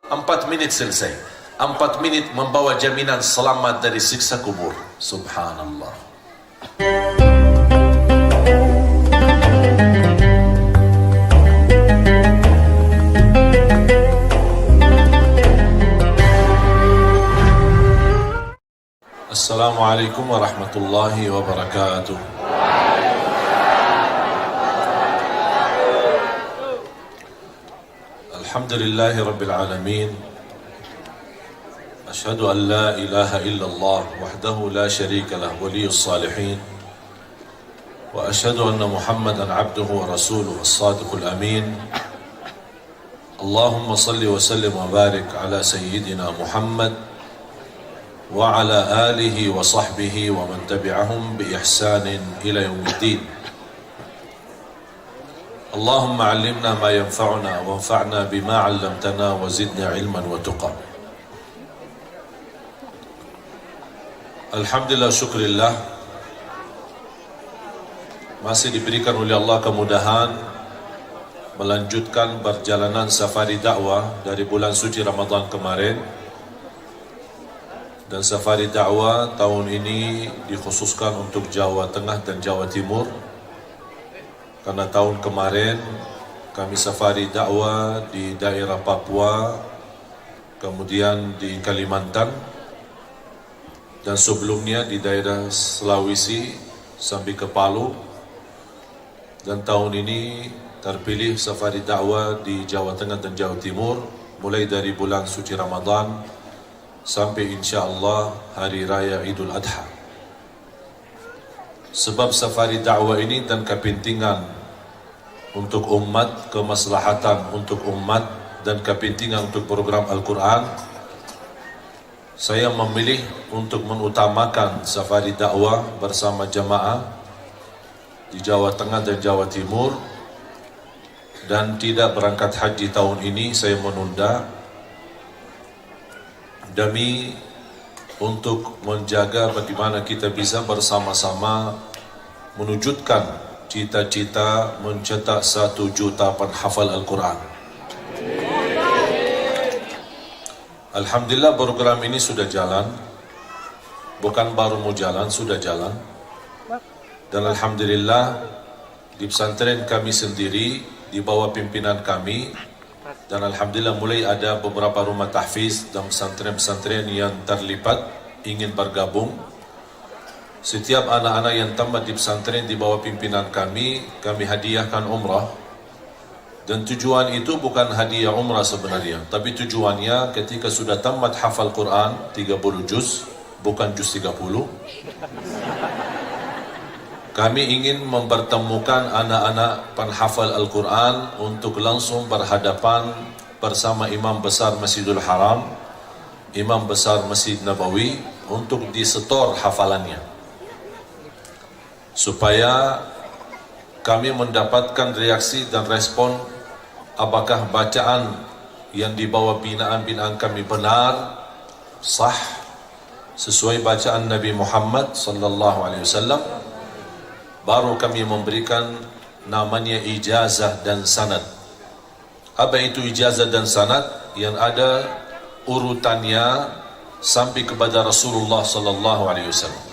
4 menit selesai. 4 menit membawa jaminan selamat dari siksa kubur. Subhanallah. Assalamualaikum warahmatullahi wabarakatuh. Alhamdulillahi rabbil alamin. Ashhadu an la ilaha illallah wahdahu la sharika lah waliyus salihin. Wa ashhadu anna Muhammadan abduhu wa rasuluhu as-sadiqul amin. Allahumma salli wa sallim wa barik ala sayyidina Muhammad wa ala alihi wa sahbihi wa man tabi'ahum bi ihsanin ila yaumiddin. Allahumma 'allimna ma yanfa'una wanfa'na bima 'allamtana wa zidna 'ilman wa tuqa. Alhamdulillah, syukurillah, masih diberikan oleh Allah kemudahan melanjutkan perjalanan safari dakwah dari bulan suci Ramadan kemarin. Dan safari dakwah tahun ini dikhususkan untuk Jawa Tengah dan Jawa Timur, karena tahun kemarin kami safari dakwah di daerah Papua, kemudian di Kalimantan, dan sebelumnya di daerah Sulawesi sampai ke Palu. Dan tahun ini terpilih safari dakwah di Jawa Tengah dan Jawa Timur, mulai dari bulan suci Ramadan sampai insyaAllah Hari Raya Idul Adha. Sebab safari dakwah ini dan kepentingan untuk umat, kemaslahatan untuk umat, dan kepentingan untuk program Al-Quran, saya memilih untuk mengutamakan safari dakwah bersama jamaah di Jawa Tengah dan Jawa Timur, dan tidak berangkat haji tahun ini. Saya menunda demi untuk menjaga bagaimana kita bisa bersama-sama menwujudkan cita-cita mencetak 1 juta penghafal Al-Quran. Alhamdulillah, program ini sudah jalan, bukan baru mau jalan, sudah jalan. Dan Alhamdulillah di pesantren kami sendiri, di bawah pimpinan kami, dan Alhamdulillah mulai ada beberapa rumah tahfiz dan pesantren-pesantren yang terlibat ingin bergabung. Setiap anak-anak yang tamat di pesantren di bawah pimpinan kami hadiahkan umrah. Dan tujuan itu bukan hadiah umrah sebenarnya, tapi tujuannya ketika sudah tamat hafal Quran 30 juz, bukan juz 30, kami ingin mempertemukan anak-anak penghafal Al-Quran untuk langsung berhadapan bersama Imam Besar Masjidul Haram, Imam Besar Masjid Nabawi, untuk disetor hafalannya, supaya kami mendapatkan reaksi dan respon apakah bacaan yang dibawa binaan-binaan kami benar, sah, sesuai bacaan Nabi Muhammad sallallahu alaihi wasallam. Baru kami memberikan namanya ijazah dan sanad. Apa itu ijazah dan sanad? Yang ada urutannya sampai kepada Rasulullah sallallahu alaihi wasallam.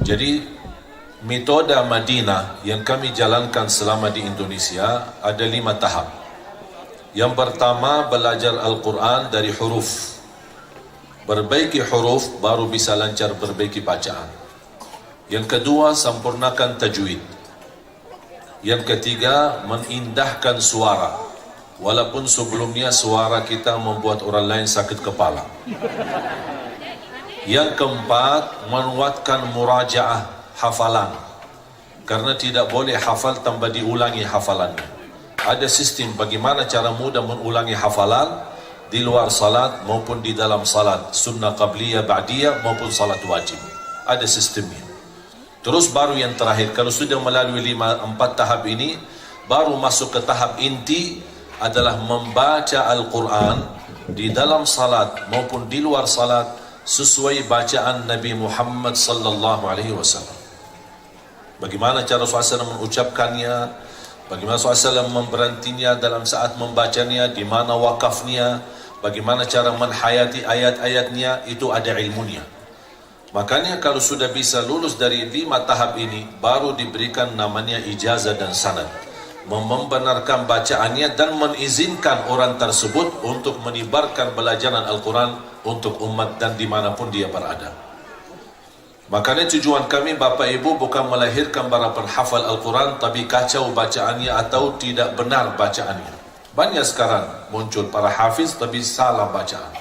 Jadi metode Madinah yang kami jalankan selama di Indonesia ada 5 tahap. Yang pertama, belajar Al-Quran dari huruf. Perbaiki huruf baru bisa lancar perbaiki bacaan. Yang kedua, sempurnakan tajwid. Yang ketiga, mengindahkan suara, walaupun sebelumnya suara kita membuat orang lain sakit kepala. Yang keempat, menguatkan murajaah hafalan, karena tidak boleh hafal tanpa diulangi hafalannya. Ada sistem bagaimana cara mudah mengulangi hafalan di luar salat maupun di dalam salat, sunnah qabliyah, ba'diyah maupun salat wajib. Ada sistemnya. Terus baru yang terakhir, kalau sudah melalui 4 tahap ini, baru masuk ke tahap inti, adalah membaca Al-Quran di dalam salat maupun di luar salat sesuai bacaan Nabi Muhammad sallallahu alaihi wasallam. Bagaimana cara suasana mengucapkannya, Bagaimana SAW memberhentinya dalam saat membacanya, di mana wakafnya, bagaimana cara menhayati ayat-ayatnya, itu ada ilmunya. Makanya kalau sudah bisa lulus dari 5 tahap ini, baru diberikan namanya ijazah dan sanad, membenarkan bacaannya dan mengizinkan orang tersebut untuk menyebarkan belajaran Al-Quran untuk umat dan dimanapun dia berada. Makanya tujuan kami Bapak Ibu bukan melahirkan para penghafal Al-Quran tapi kacau bacaannya atau tidak benar bacaannya. Banyak sekarang muncul para hafiz tapi salah bacaan.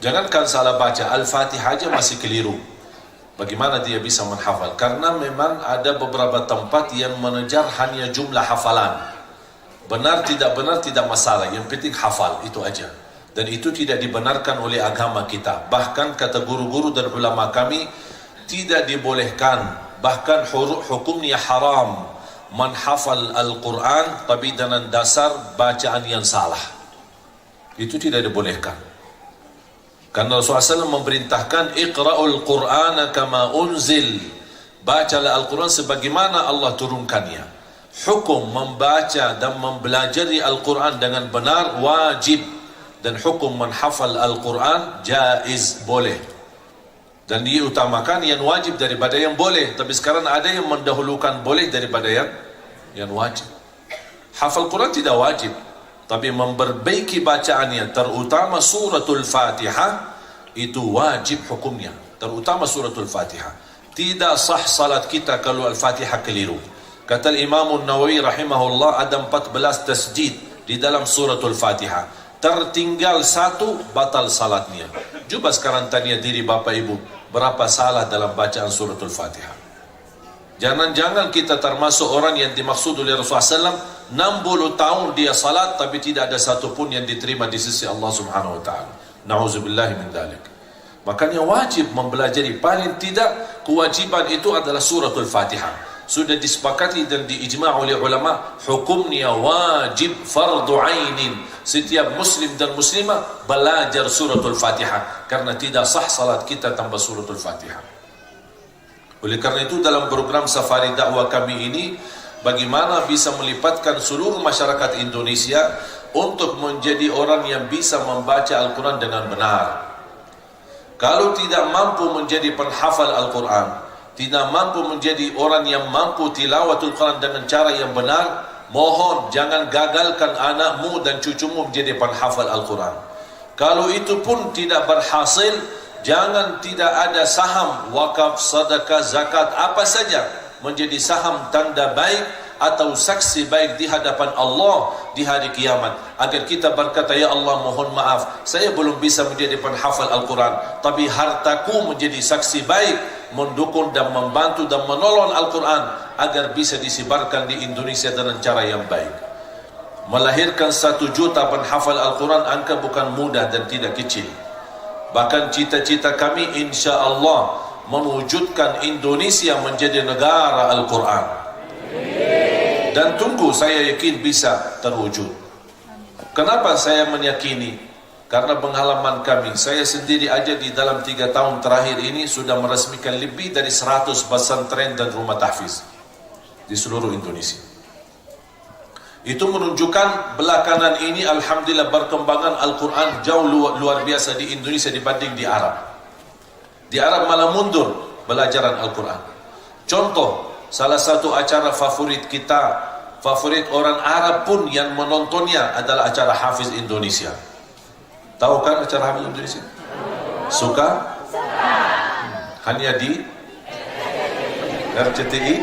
Jangankan salah baca, Al-Fatihah aja masih keliru. Bagaimana dia bisa menghafal? Karena memang ada beberapa tempat yang mengejar hanya jumlah hafalan. Benar tidak masalah, yang penting hafal, itu aja. Dan itu tidak dibenarkan oleh agama kita. Bahkan kata guru-guru dan ulama kami, tidak dibolehkan, bahkan hukumnya haram menghafal Al-Quran tapi dengan dasar bacaan yang salah. Itu tidak dibolehkan. Karena Rasulullah SAW memerintahkan Iqra'ul Qur'ana kama unzil, bacalah Al-Quran sebagaimana Allah turunkannya. Hukum membaca dan mempelajari Al-Quran dengan benar wajib, dan hukum menghafal Al-Quran jaiz, boleh. Dan diutamakan yang wajib daripada yang boleh. Tapi sekarang ada yang mendahulukan boleh daripada yang wajib. Hafal Quran tidak wajib, tapi memperbaiki bacaannya, terutama suratul Fatihah, itu wajib hukumnya. Terutama suratul Fatihah. Tidak sah salat kita kalau Al-Fatihah keliru. Kata Imam Nawawi rahimahullah, ada 14 tasjid di dalam suratul Fatihah. Tertinggal satu, batal salatnya. Cuba sekarang tanya diri Bapak Ibu, berapa salah dalam bacaan suratul Fatihah? Jangan-jangan kita termasuk orang yang dimaksud oleh Rasulullah SAW, 60 tahun dia salat tapi tidak ada satu pun yang diterima di sisi Allah Subhanahu Wa Taala. Nauzubillahi min dzalik. Makanya wajib mempelajari, paling tidak kewajiban itu adalah suratul Fatihah. Sudah disepakati dan diijma' oleh ulama, hukumnya wajib fardu ainin. Setiap muslim dan muslimah belajar suratul Fatihah, karena tidak sah salat kita tanpa suratul Fatihah. Oleh karena itu dalam program safari dakwah kami ini, bagaimana bisa melibatkan seluruh masyarakat Indonesia untuk menjadi orang yang bisa membaca Al-Quran dengan benar. Kalau tidak mampu menjadi penghafal Al-Quran, tidak mampu menjadi orang yang mampu tilawatul Quran dengan cara yang benar, mohon jangan gagalkan anakmu dan cucumu menjadi penghafal Al-Quran. Kalau itu pun tidak berhasil, jangan tidak ada saham, wakaf, sedekah, zakat, apa saja menjadi saham tanda baik atau saksi baik di hadapan Allah di hari kiamat, agar kita berkata, ya Allah mohon maaf, saya belum bisa menjadi penghafal Al-Quran, tapi hartaku menjadi saksi baik, mendukung dan membantu dan menolong Al-Quran agar bisa disebarkan di Indonesia dengan cara yang baik. Melahirkan 1 juta penghafal Al-Quran angka bukan mudah dan tidak kecil. Bahkan cita-cita kami insya Allah mewujudkan Indonesia menjadi negara Al-Quran. Dan tunggu, saya yakin bisa terwujud. Kenapa saya meyakini? Karena pengalaman kami, saya sendiri aja di dalam 3 tahun terakhir ini sudah meresmikan lebih dari 100 pesantren dan rumah tahfiz di seluruh Indonesia. Itu menunjukkan belakangan ini alhamdulillah perkembangan Al-Quran jauh luar biasa di Indonesia dibanding di Arab. Di Arab malah mundur belajaran Al-Quran. Contoh, salah satu acara favorit kita, favorit orang Arab pun yang menontonnya adalah acara Hafiz Indonesia. Tahu kan acara Hafiz Indonesia? Suka? Hanya di RCTI.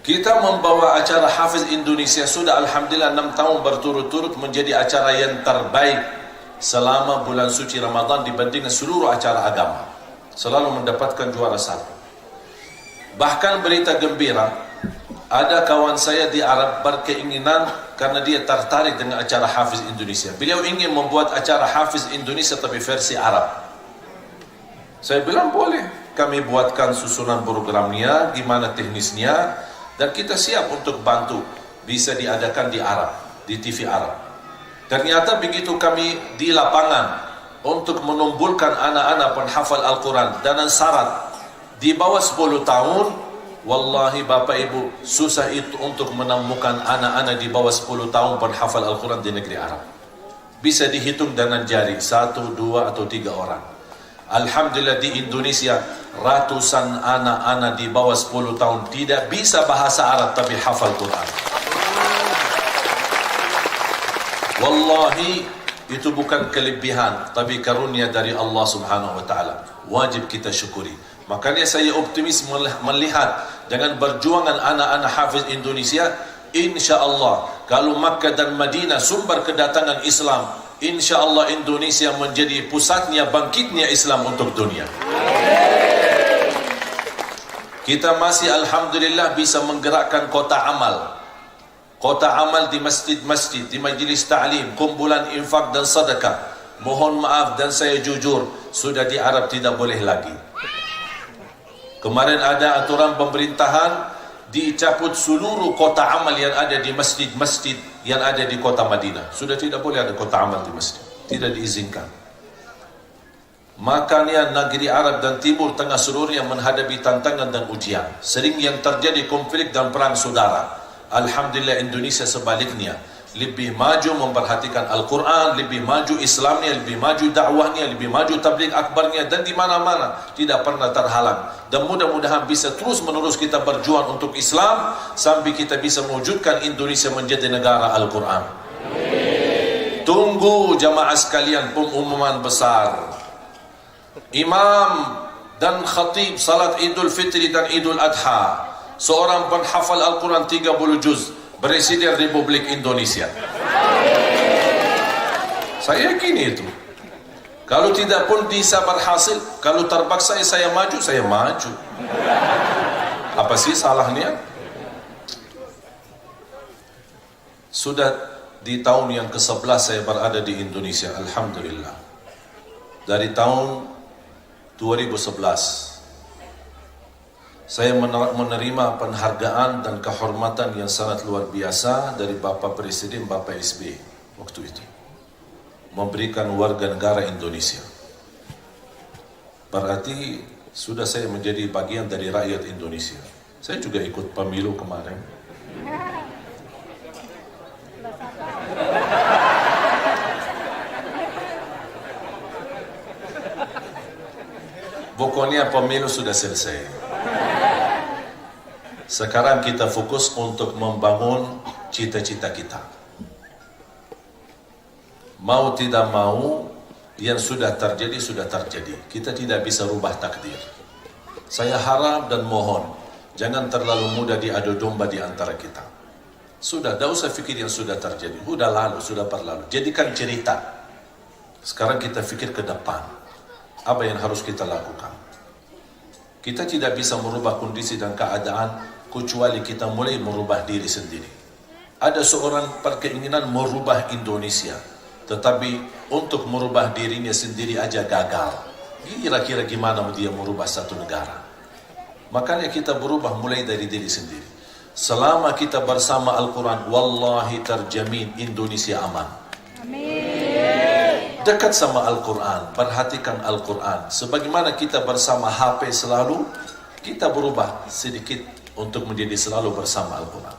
Kita membawa acara Hafiz Indonesia sudah alhamdulillah 6 tahun berturut-turut menjadi acara yang terbaik selama bulan suci Ramadan dibandingkan seluruh acara agama. Selalu mendapatkan juara 1. Bahkan berita gembira, ada kawan saya di Arab berkeinginan karena dia tertarik dengan acara Hafiz Indonesia. Beliau ingin membuat acara Hafiz Indonesia tapi versi Arab. Saya bilang boleh, kami buatkan susunan programnya, gimana teknisnya, dan kita siap untuk bantu. Bisa diadakan di Arab, di TV Arab. Ternyata begitu kami di lapangan untuk menumbuhkan anak-anak penghafal Al-Quran dengan syarat Di bawah 10 tahun, wallahi Bapak Ibu, susah itu untuk menemukan anak-anak di bawah 10 tahun penghafal Al-Quran di negeri Arab. Bisa dihitung dengan jari, 1, 2, atau 3 orang. Alhamdulillah di Indonesia, ratusan anak-anak di bawah 10 tahun tidak bisa bahasa Arab tapi hafal Quran. Wallahi, itu bukan kelebihan, tapi karunia dari Allah Subhanahu wa Ta'ala. Wajib kita syukuri. Makanya saya optimis melihat dengan perjuangan anak-anak hafiz Indonesia, insya Allah kalau Makkah dan Madinah sumber kedatangan Islam, insya Allah Indonesia menjadi pusatnya bangkitnya Islam untuk dunia. Kita masih alhamdulillah bisa menggerakkan kota amal. Kota amal di masjid-masjid, di majlis ta'lim, kumpulan infak dan sedekah. Mohon maaf dan saya jujur, sudah di Arab tidak boleh lagi. Kemarin ada aturan pemerintahan, dicabut seluruh kota amal yang ada di masjid-masjid yang ada di kota Madinah. Sudah tidak boleh ada kota amal di masjid, tidak diizinkan. Makanya negeri Arab dan Timur Tengah seluruhnya menghadapi tantangan dan ujian. Sering yang terjadi konflik dan perang saudara. Alhamdulillah Indonesia sebaliknya, lebih maju memperhatikan Al-Quran, lebih maju Islamnya, lebih maju dakwahnya, lebih maju tabligh akbarnya, dan di mana-mana tidak pernah terhalang. Dan mudah-mudahan bisa terus-menerus kita berjuang untuk Islam sampai kita bisa mewujudkan Indonesia menjadi negara Al-Quran. Tunggu jamaah sekalian pengumuman besar. Imam dan khatib salat Idul Fitri dan Idul Adha, seorang penghafal Al-Quran 30 juz, Presiden Republik Indonesia. Saya yakin itu. Kalau tidak pun bisa berhasil, kalau terpaksa saya maju, saya maju. Apa sih salahnya? Sudah di tahun yang ke-11 saya berada di Indonesia, alhamdulillah. Dari tahun 2011 saya menerima penghargaan dan kehormatan yang sangat luar biasa dari Bapak Presiden, Bapak SBY waktu itu, memberikan warga negara Indonesia. Berarti sudah saya menjadi bagian dari rakyat Indonesia. Saya juga ikut pemilu kemarin. Pokoknya pemilu sudah selesai. Sekarang kita fokus untuk membangun cita-cita kita. Mau tidak mau, yang sudah terjadi, sudah terjadi. Kita tidak bisa rubah takdir. Saya harap dan mohon, jangan terlalu mudah diadu domba di antara kita. Sudah, tidak usah fikir yang sudah terjadi. Sudah lalu, sudah berlalu. Jadikan cerita. Sekarang kita fikir ke depan. Apa yang harus kita lakukan? Kita tidak bisa merubah kondisi dan keadaan kecuali kita mulai merubah diri sendiri. Ada seorang berkeinginan merubah Indonesia, tetapi untuk merubah dirinya sendiri aja gagal. Kira-kira gimana dia merubah satu negara? Makanya kita berubah mulai dari diri sendiri. Selama kita bersama Al-Quran, wallahi terjamin Indonesia aman. Amin. Dekat sama Al-Quran, perhatikan Al-Quran. Sebagaimana kita bersama HP selalu, kita berubah sedikit untuk menjadi selalu bersama Al-Quran.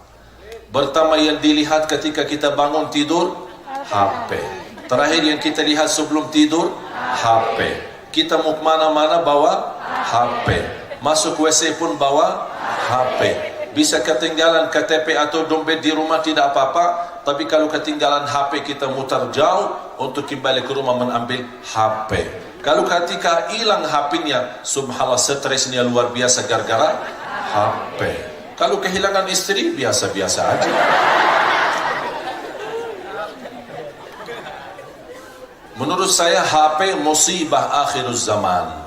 Pertama yang dilihat ketika kita bangun tidur, HP. Terakhir yang kita lihat sebelum tidur, HP. Kita mau kemana-mana bawa HP. Masuk WC pun bawa HP. Bisa ketinggalan KTP atau dompet di rumah tidak apa-apa, tapi kalau ketinggalan HP kita mutar jauh untuk kembali ke rumah mengambil HP. Kalau ketika hilang HP-nya, subhanallah stresnya luar biasa gara-gara HP. Kalau kehilangan istri, biasa-biasa aja. Menurut saya HP musibah akhir zaman.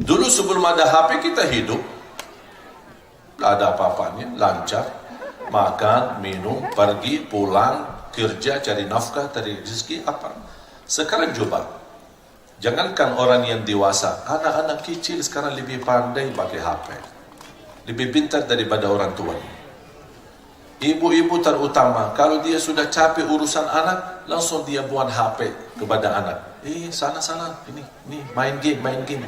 Dulu sebelum ada HP kita hidup, tidak ada apa-apanya, lancar. Makan, minum, pergi, pulang, kerja, cari nafkah, cari rezeki, apa. Sekarang coba, jangankan orang yang dewasa, anak-anak kecil sekarang lebih pandai pakai HP, lebih pintar daripada orang tua. Ibu-ibu terutama, kalau dia sudah capek urusan anak, langsung dia buat HP kepada anak. Sana, ini, main game.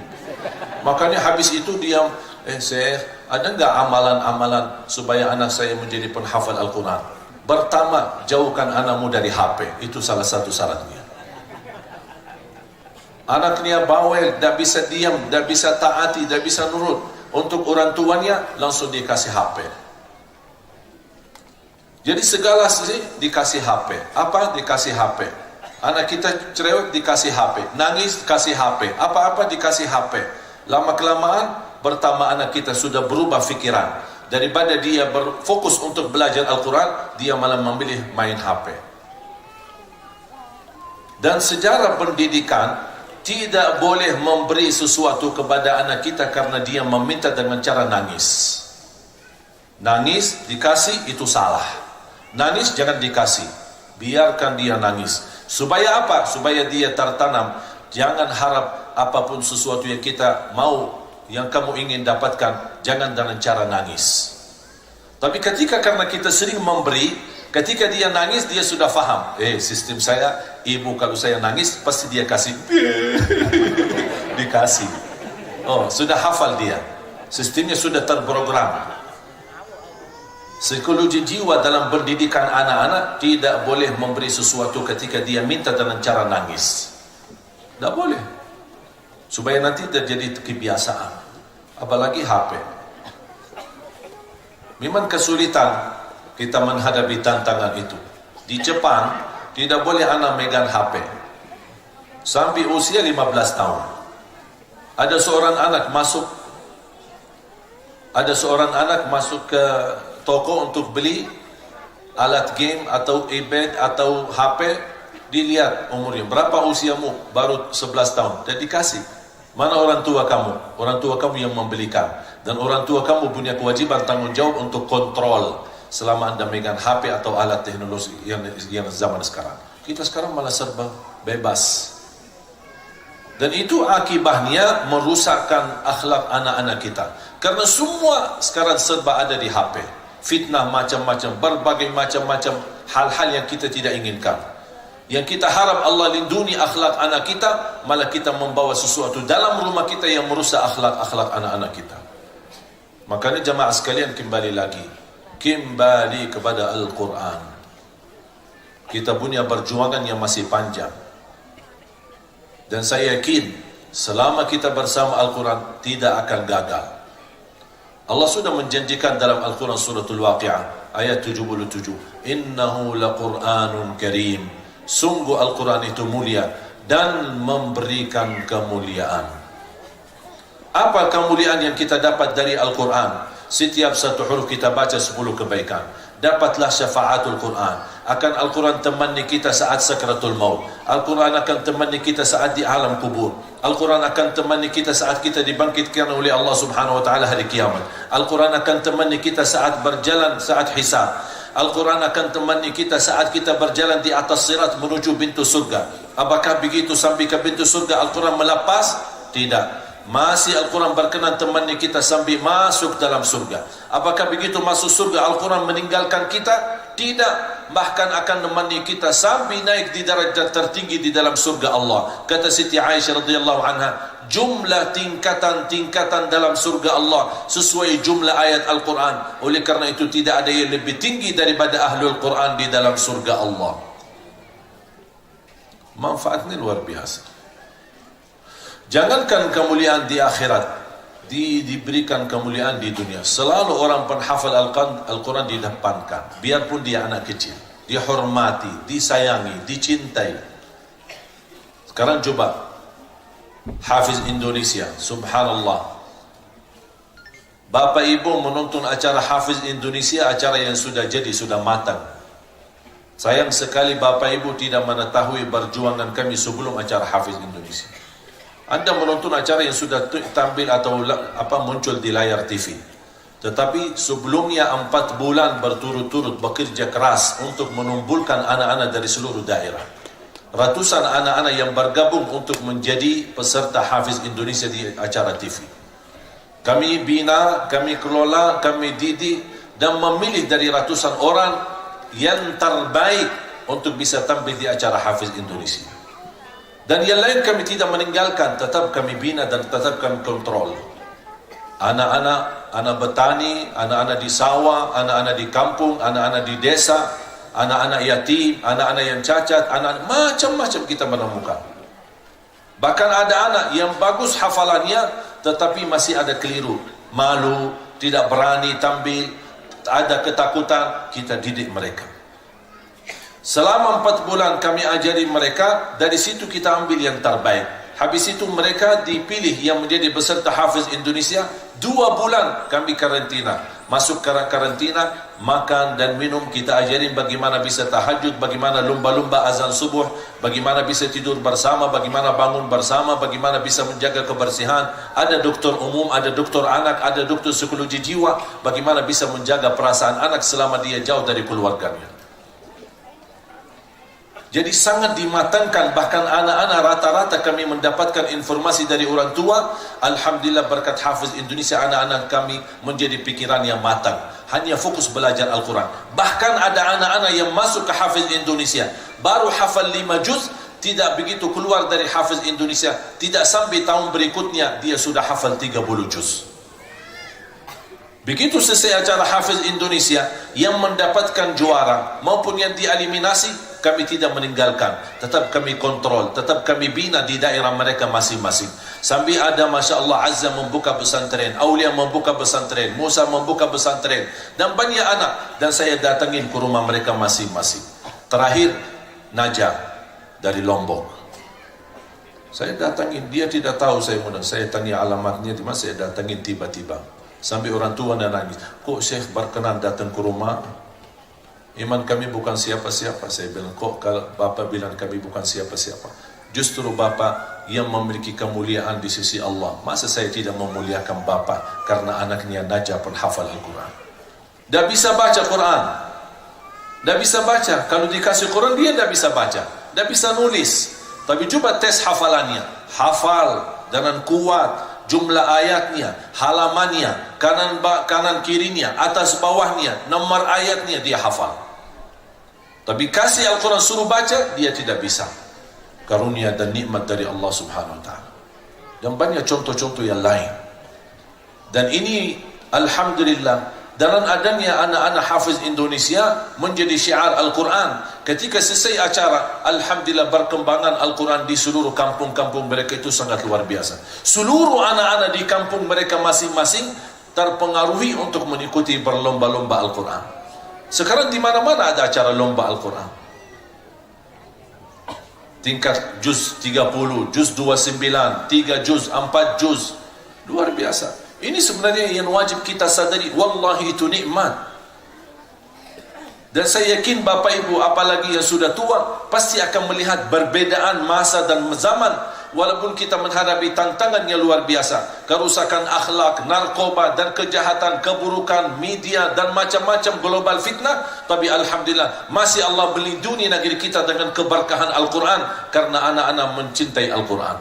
Makanya habis itu dia, Syekh, ada enggak amalan-amalan supaya anak saya menjadi penghafal Al-Quran? Pertama, jauhkan anakmu dari HP. Itu salah satu syaratnya. Anaknya bawel, tak bisa diam, tak bisa taati, tak bisa nurut. Untuk orang tuanya, langsung dikasih HP. Jadi segala sih dikasih HP. Apa? Dikasih HP. Anak kita cerewet dikasih HP. Nangis dikasih HP. Apa-apa dikasih HP. Lama-kelamaan, pertama anak kita sudah berubah fikiran. Daripada dia berfokus untuk belajar Al-Quran, dia malah memilih main HP. Dan sejarah pendidikan, tidak boleh memberi sesuatu kepada anak kita karena dia meminta dengan cara nangis. Nangis, dikasih, itu salah. Nangis jangan dikasih, biarkan dia nangis. Supaya apa? Supaya dia tertanam. Jangan harap apapun sesuatu yang kita mau, yang kamu ingin dapatkan, jangan dengan cara nangis. Tapi ketika karena kita sering memberi, ketika dia nangis, dia sudah faham. Sistem saya, ibu kalau saya nangis, pasti dia kasih. Dikasih. Oh, sudah hafal dia. Sistemnya sudah terprogram. Psikologi jiwa dalam pendidikan anak-anak tidak boleh memberi sesuatu ketika dia minta dengan cara nangis. Tidak boleh. Supaya nanti terjadi kebiasaan. Apalagi HP. Memang kesulitan kita menghadapi tantangan itu. Di Jepang, tidak boleh anak megang HP. Sampai usia 15 tahun. Ada seorang anak masuk ke toko untuk beli alat game atau iPad atau HP, dilihat umurnya, berapa usiamu? Baru 11 tahun. Dan dikasih. Mana orang tua kamu? Orang tua kamu yang membelikan. Dan orang tua kamu punya kewajiban tanggung jawab untuk kontrol selama anda megang HP atau alat teknologi yang zaman sekarang. Kita sekarang malah serba bebas. Dan itu akibatnya merusakkan akhlak anak-anak kita. Karena semua sekarang serba ada di HP. Fitnah macam-macam, berbagai macam-macam hal-hal yang kita tidak inginkan. Yang kita harap Allah lindungi akhlak anak kita, malah kita membawa sesuatu dalam rumah kita yang merusak akhlak anak-anak kita. Makanya jamaah sekalian, kembali kepada Al-Quran. Kita punya perjuangan yang masih panjang. Dan saya yakin selama kita bersama Al-Quran tidak akan gagal. Allah sudah menjanjikan dalam Al-Quran suratul Waqi'ah ayat 77, innahu laqur'anun karim. Sungguh Al-Quran itu mulia dan memberikan kemuliaan. Apa kemuliaan yang kita dapat dari Al-Quran? Setiap satu huruf kita baca 10 kebaikan. Dapatlah syafaatul Quran. Akan Al-Quran temani kita saat sakratul maut. Al-Quran akan temani kita saat di alam kubur. Al-Quran akan temani kita saat kita dibangkitkan oleh Allah Subhanahu wa taala hari kiamat. Al-Quran akan temani kita saat berjalan, saat hisab. Al-Quran akan temani kita saat kita berjalan di atas sirat menuju pintu surga. Apakah begitu sampai ke pintu surga Al-Quran melepas? Tidak. Masih Al-Quran berkenan temani kita sampai masuk dalam surga. Apakah begitu masuk surga Al-Quran meninggalkan kita? Tidak. Bahkan akan menemani kita sampai naik di darajat tertinggi di dalam surga Allah. Kata Siti Aisyah radhiyallahu anha, jumlah tingkatan-tingkatan dalam surga Allah sesuai jumlah ayat Al-Quran. Oleh karena itu tidak ada yang lebih tinggi daripada Ahlul Quran di dalam surga Allah. Manfaatnya luar biasa. Jangankan kemuliaan di akhirat, diberikan kemuliaan di dunia. Selalu orang penghafal Al-Quran didepankan, biarpun dia anak kecil, dihormati, disayangi, dicintai. Sekarang coba Hafiz Indonesia, subhanallah. Bapak ibu menonton acara Hafiz Indonesia, acara yang sudah jadi, sudah matang. Sayang sekali bapak ibu tidak mengetahui perjuangan kami sebelum acara Hafiz Indonesia. Anda menonton acara yang sudah tampil atau muncul di layar TV. Tetapi sebelumnya 4 bulan berturut-turut bekerja keras untuk menumbuhkan anak-anak dari seluruh daerah. Ratusan anak-anak yang bergabung untuk menjadi peserta Hafiz Indonesia di acara TV. Kami bina, kami kelola, kami didik dan memilih dari ratusan orang yang terbaik untuk bisa tampil di acara Hafiz Indonesia. Dan yang lain kami tidak meninggalkan, tetap kami bina dan tetap kami kontrol. Anak-anak, anak betani, anak-anak di sawah, anak-anak di kampung, anak-anak di desa, anak-anak yatim, anak-anak yang cacat, anak macam-macam kita menemukan. Bahkan ada anak yang bagus hafalannya, tetapi masih ada keliru, malu, tidak berani tampil, ada ketakutan. Kita didik mereka. Selama 4 bulan kami ajari mereka, dari situ kita ambil yang terbaik. Habis itu mereka dipilih yang menjadi peserta Hafiz Indonesia. 2 bulan kami karantina. Masuk karantina, makan dan minum. Kita ajarin bagaimana bisa tahajud, bagaimana lumba-lumba azan subuh, bagaimana bisa tidur bersama, bagaimana bangun bersama, bagaimana bisa menjaga kebersihan. Ada dokter umum, ada dokter anak, ada dokter psikologi jiwa, bagaimana bisa menjaga perasaan anak selama dia jauh dari keluarganya. Jadi sangat dimatangkan, bahkan anak-anak rata-rata kami mendapatkan informasi dari orang tua. Alhamdulillah berkat Hafiz Indonesia, anak-anak kami menjadi pikiran yang matang, hanya fokus belajar Al-Quran. Bahkan ada anak-anak yang masuk ke Hafiz Indonesia baru hafal 5 juz, tidak begitu keluar dari Hafiz Indonesia, tidak sampai tahun berikutnya dia sudah hafal 30 juz. Begitu selesai acara Hafiz Indonesia, yang mendapatkan juara maupun yang dieliminasi, kami tidak meninggalkan, tetap kami kontrol, tetap kami bina di daerah mereka masing-masing. Sampai ada Masya Allah Azza membuka pesantren, Aulia membuka pesantren, Musa membuka pesantren, dan banyak anak, dan saya datangin ke rumah mereka masing-masing. Terakhir Najah dari Lombok, saya datangin, dia tidak tahu saya muda, saya tanya alamatnya di mana, saya datangin tiba-tiba. Sampai orang tua dan nangis, kok Syekh berkenan datang ke rumah? Iman kami bukan siapa-siapa. Saya bilang, kok kalau Bapak bilang kami bukan siapa-siapa? Justru Bapak yang memiliki kemuliaan di sisi Allah. Masa saya tidak memuliakan Bapak karena anaknya Najah penghafal Al-Quran? Dah bisa baca Quran, dah bisa baca. Kalau dikasih Quran dia dah bisa baca, dah bisa nulis. Tapi coba tes hafalannya, hafal dengan kuat, jumlah ayatnya, halamannya, kanan kirinya, atas bawahnya, nomor ayatnya dia hafal. Tapi kasih Al-Quran suruh baca, dia tidak bisa. Karunia dan nikmat dari Allah Subhanahu Wa Taala. Dan banyak contoh-contoh yang lain. Dan ini Alhamdulillah, dengan adanya anak-anak Hafiz Indonesia menjadi syiar Al-Quran. Ketika selesai acara, Alhamdulillah perkembangan Al-Quran di seluruh kampung-kampung mereka itu sangat luar biasa. Seluruh anak-anak di kampung mereka masing-masing terpengaruhi untuk mengikuti berlomba-lomba Al-Quran. Sekarang di mana-mana ada acara lomba Al-Quran. Tingkat juz 30, juz 29, 3 juz, 4 juz. Luar biasa. Ini sebenarnya yang wajib kita sadari. Wallahi itu nikmat. Dan saya yakin Bapak Ibu apalagi yang sudah tua pasti akan melihat perbedaan masa dan zaman. Walaupun kita menghadapi tantangan yang luar biasa, kerusakan akhlak, narkoba dan kejahatan, keburukan, media dan macam-macam global fitnah, tapi Alhamdulillah masih Allah melindungi negeri kita dengan keberkahan Al-Quran karena anak-anak mencintai Al-Quran.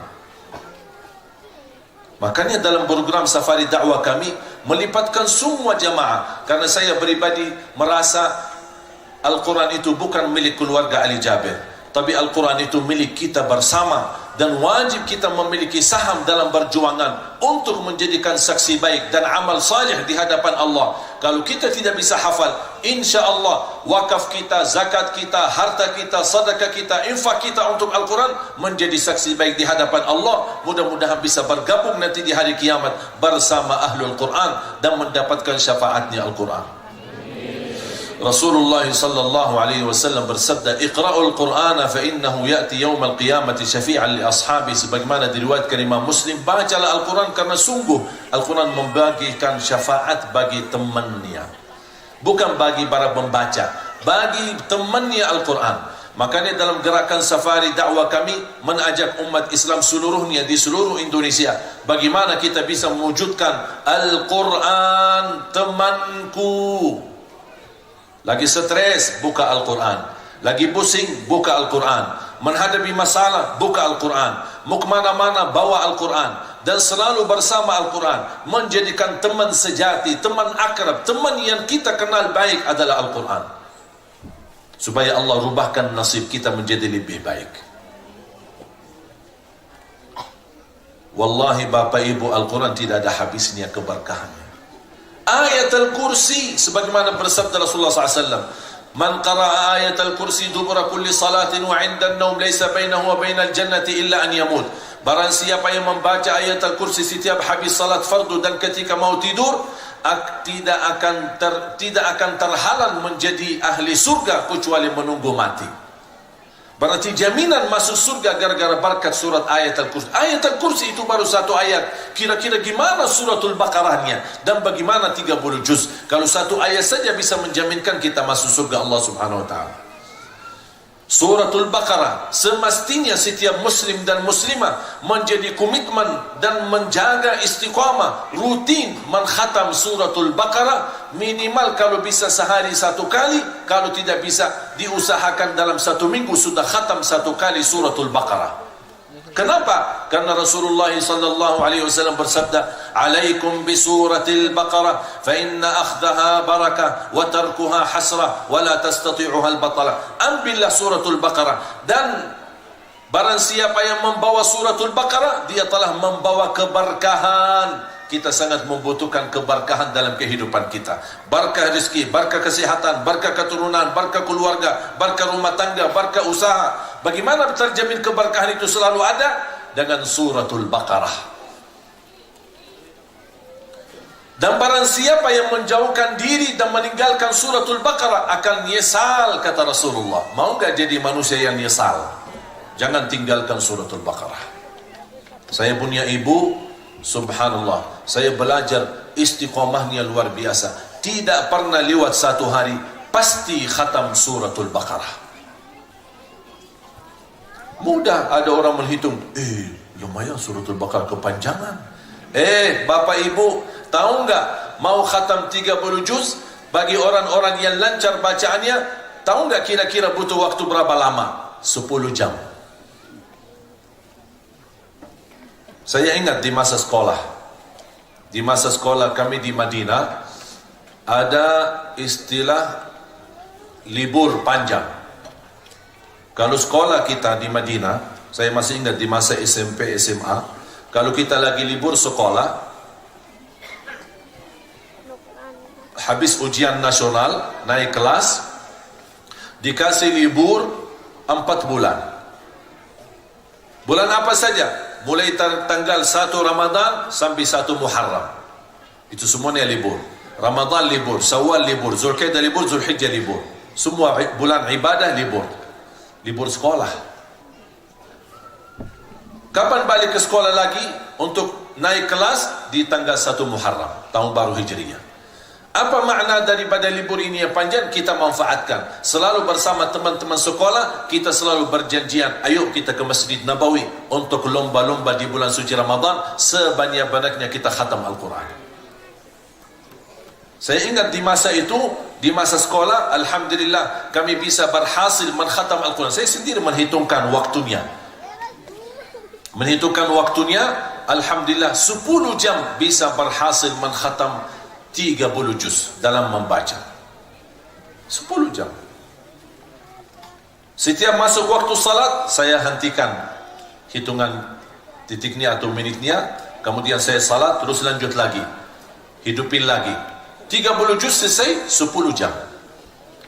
Makanya dalam program safari dakwah kami melibatkan semua jamaah, karena saya pribadi merasa Al-Quran itu bukan milik keluarga Ali Jabir, tapi Al-Quran itu milik kita bersama, dan wajib kita memiliki saham dalam perjuangan untuk menjadikan saksi baik dan amal salih di hadapan Allah. Kalau kita tidak bisa hafal, insya Allah wakaf kita, zakat kita, harta kita, sedekah kita, infak kita untuk Al-Quran menjadi saksi baik di hadapan Allah. Mudah-mudahan bisa bergabung nanti di hari kiamat bersama Ahlul Quran dan mendapatkan syafaatnya Al-Quran. Rasulullah sallallahu alaihi wasallam bersabda, "Iqra'ul Qur'ana fa innahu ya'ti yaumal qiyamati syafi'an li ashabi." Sebagaimana diriwayatkan Imam Muslim, bacalah Al-Quran karena sungguh Al-Quran membagikan syafaat bagi temannya. Bukan bagi para pembaca, bagi temannya Al-Quran. Makanya dalam gerakan safari dakwah kami mengajak umat Islam seluruhnya di seluruh Indonesia, bagaimana kita bisa mewujudkan Al-Quran temanku. Lagi stres, buka Al-Quran. Lagi pusing, buka Al-Quran. Menghadapi masalah, buka Al-Quran. Mau kemana-mana, bawa Al-Quran. Dan selalu bersama Al-Quran. Menjadikan teman sejati, teman akrab, teman yang kita kenal baik adalah Al-Quran. Supaya Allah rubahkan nasib kita menjadi lebih baik. Wallahi Bapak Ibu, Al-Quran tidak ada habisnya keberkahannya. Ayat Al-Kursi, sebagaimana bersabda Rasulullah SAW, Man qara'a ayat Al-Kursi dubura kulli salatin wa 'inda an-naum laysa bainahu wa bainal jannati illa an yamut. Barang siapa yang membaca ayat Al-Kursi setiap habis salat fardu dan ketika mau tidur, tidak akan terhalang menjadi ahli surga kecuali menunggu mati. Berarti jaminan masuk surga gara-gara berkat surat ayat Al-Kursi. Ayat Al-Kursi itu baru satu ayat. Kira-kira gimana suratul Baqarahnya dan bagaimana 30 juz? Kalau satu ayat saja bisa menjaminkan kita masuk surga Allah Subhanahu wa taala. Suratul Baqarah semestinya setiap muslim dan muslimah menjadi komitmen dan menjaga istiqamah rutin mengkhatam suratul Baqarah, minimal kalau bisa sehari satu kali, kalau tidak bisa diusahakan dalam satu minggu sudah khatam satu kali suratul Baqarah. Kenapa? Karena Rasulullah sallallahu alaihi wasallam bersabda, "Alaikum bi suratil Baqarah fa inna akhdaha barakah wa tarkuha hasrah wa la tastati'uha al-batala." Ambillah suratul Baqarah, dan barang siapa yang membawa suratul Baqarah, dia telah membawa keberkahan. Kita sangat membutuhkan keberkahan dalam kehidupan kita. Berkah rezeki, berkah kesehatan, berkah keturunan, berkah keluarga, berkah rumah tangga, berkah usaha. Bagaimana terjamin keberkahan itu selalu ada? Dengan suratul Baqarah. Dan barang siapa yang menjauhkan diri dan meninggalkan suratul Baqarah akan nyesal, kata Rasulullah. Mau gak jadi manusia yang nyesal? Jangan tinggalkan suratul Baqarah. Saya punya ibu, subhanallah, saya belajar istiqomahnya luar biasa. Tidak pernah lewat satu hari pasti khatam suratul Baqarah. Mudah ada orang menghitung, lumayan suratul Baqarah kepanjangan. Bapak Ibu, tahu nggak, mau khatam 30 juz bagi orang-orang yang lancar bacaannya, tahu nggak kira-kira butuh waktu berapa lama? 10 jam. Saya ingat di masa sekolah. Di masa sekolah kami di Madinah ada istilah libur panjang. Kalau sekolah kita di Madinah, saya masih ingat di masa SMP, SMA, kalau kita lagi libur sekolah, habis ujian nasional, naik kelas, dikasih libur 4 bulan. Bulan apa saja? Mulai tanggal 1 Ramadan sampai 1 Muharram. Itu semuanya libur. Ramadan libur, Syawal libur, Zulkaidah libur, Zulhijjah libur. Semua bulan ibadah libur. Libur sekolah. Kapan balik ke sekolah lagi untuk naik kelas? Di tanggal 1 Muharram, tahun baru Hijriah. Apa makna daripada libur ini yang panjang? Kita manfaatkan. Selalu bersama teman-teman sekolah, kita selalu berjanjian, ayo kita ke Masjid Nabawi untuk lomba-lomba di bulan suci Ramadan, sebanyak-banyaknya kita khatam Al-Quran. Saya ingat di masa itu, di masa sekolah, alhamdulillah kami bisa berhasil mengkhatam Al-Quran. Saya sendiri menghitungkan waktunya. Alhamdulillah 10 jam bisa berhasil mengkhatam 30 juz dalam membaca. 10 jam. Setiap masuk waktu salat, saya hentikan hitungan titiknya atau menitnya, kemudian saya salat, terus lanjut lagi, hidupin lagi. 30 juz selesai, 10 jam.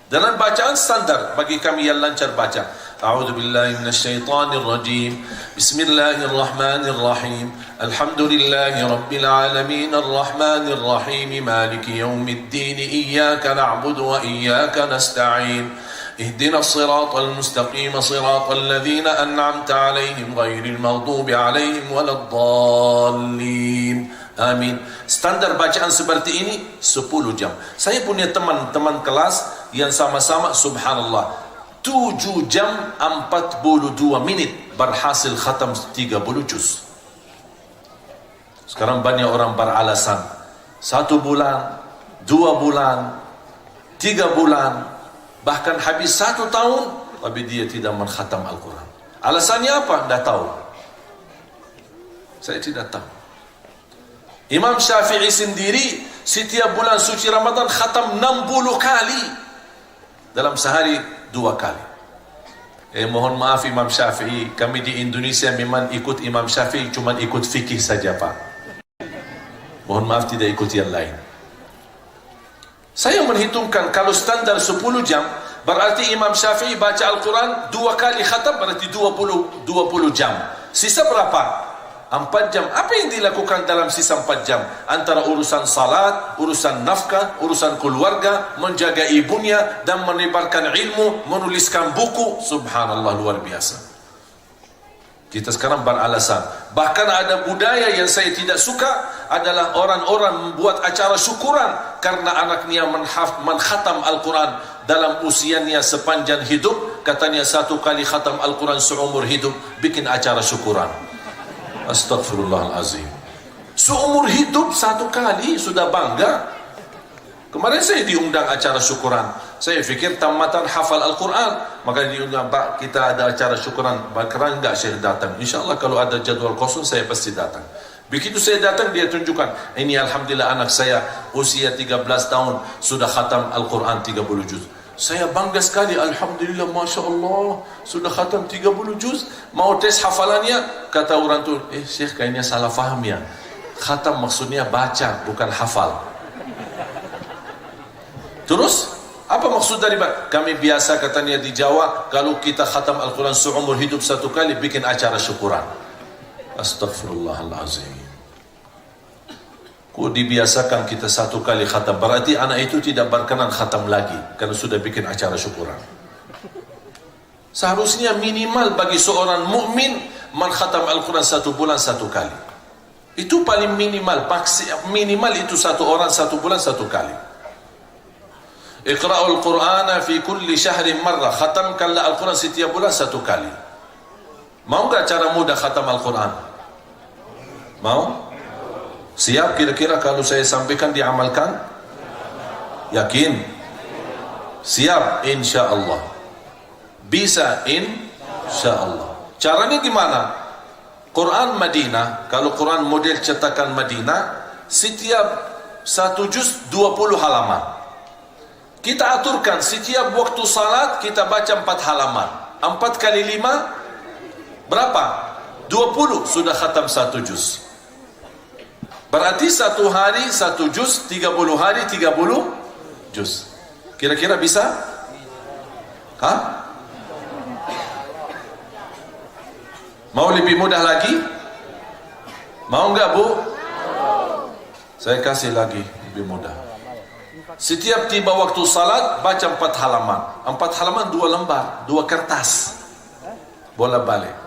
Dengan bacaan standar bagi kami yang lancar baca. A'udzu billahi minasyaitonir rajim. Bismillahirrahmanirrahim. Alhamdulillahi rabbil alamin arrahmanir rahim maliki yaumiddin iyyaka na'budu wa iyyaka nasta'in. Ihdinas siratal mustaqim siratal ladzina an'amta 'alaihim ghairil maghdubi 'alaihim waladdallin. Amin. Standar bacaan seperti ini 10 jam. Saya punya teman-teman kelas yang sama-sama subhanallah 7 jam 42 menit berhasil khatam 30 juz. Sekarang banyak orang beralasan 1 bulan, 2 bulan, 3 bulan, bahkan habis 1 tahun tapi dia tidak mengkhatam Al-Quran. Alasannya apa? Tidak tahu. Saya tidak tahu. Imam Syafi'i sendiri setiap bulan suci Ramadan khatam 60 kali. Dalam sehari 2 kali. Mohon maaf Imam Syafi'i, kami di Indonesia memang ikut Imam Syafi'i, cuma ikut fikih saja Pak. Mohon maaf tidak ikut yang lain. Saya menghitungkan kalau standar 10 jam, berarti Imam Syafi'i baca Al-Quran 2 kali khatam, berarti 20 jam. Sisa berapa? 4 jam. Apa yang dilakukan dalam sisa 4 jam? Antara urusan salat, urusan nafkah, urusan keluarga, menjaga ibunya, dan menyebarkan ilmu, menuliskan buku. Subhanallah, luar biasa. Kita sekarang beralasan. Bahkan ada budaya yang saya tidak suka, adalah orang-orang membuat acara syukuran karena anaknya mengkhatam Al-Quran dalam usianya sepanjang hidup. Katanya 1 kali khatam Al-Quran seumur hidup, bikin acara syukuran. Astagfirullahalazim. Seumur hidup 1 kali sudah bangga. Kemarin saya diundang acara syukuran. Saya fikir tamatan hafal Al-Quran, maka diundang, Pak, kita ada acara syukuran. Bakaran enggak saya datang? InsyaAllah kalau ada jadwal kosong saya pasti datang. Begitu saya datang, dia tunjukkan, ini alhamdulillah anak saya usia 13 tahun sudah khatam Al-Quran 30 juz. Saya bangga sekali, alhamdulillah, Masya Allah, sudah khatam 30 juz. Mau tes hafalannya, kata orang tu, Syekh kayaknya salah faham ya. Khatam maksudnya baca, bukan hafal. Terus, apa maksud dari kami biasa katanya di Jawa, kalau kita khatam Al-Quran seumur hidup 1 kali, bikin acara syukuran. Astagfirullahalazim. Kok dibiasakan kita 1 kali khatam, berarti anak itu tidak berkenan khatam lagi karena sudah bikin acara syukuran. Seharusnya minimal bagi seorang mukmin mengkhatam Al-Quran 1 bulan 1 kali. Itu paling minimal. Minimal itu 1 orang 1 bulan 1 kali. Iqra'ul Qur'ana fi kulli syahrin marrah. Khatamkanlah Al-Quran setiap bulan 1 kali. Mau enggak cara mudah khatam Al-Quran? Mau? Siap kira-kira kalau saya sampaikan diamalkan? Yakin? Siap? InsyaAllah. Bisa? InsyaAllah. Caranya gimana? Quran Madinah, kalau Quran model cetakan Madinah, setiap 1 juz 20 halaman. Kita aturkan setiap waktu salat kita baca 4 halaman. 4 kali 5 berapa? 20, sudah khatam 1 juz. Berarti 1 hari 1 juz, 30 hari 30 juz. Kira-kira bisa? Hah? Mau lebih mudah lagi? Mau enggak, Bu? Saya kasih lagi lebih mudah. Setiap tiba waktu salat baca 4 halaman. 4 halaman 2 lembar, 2 kertas. Bola balik.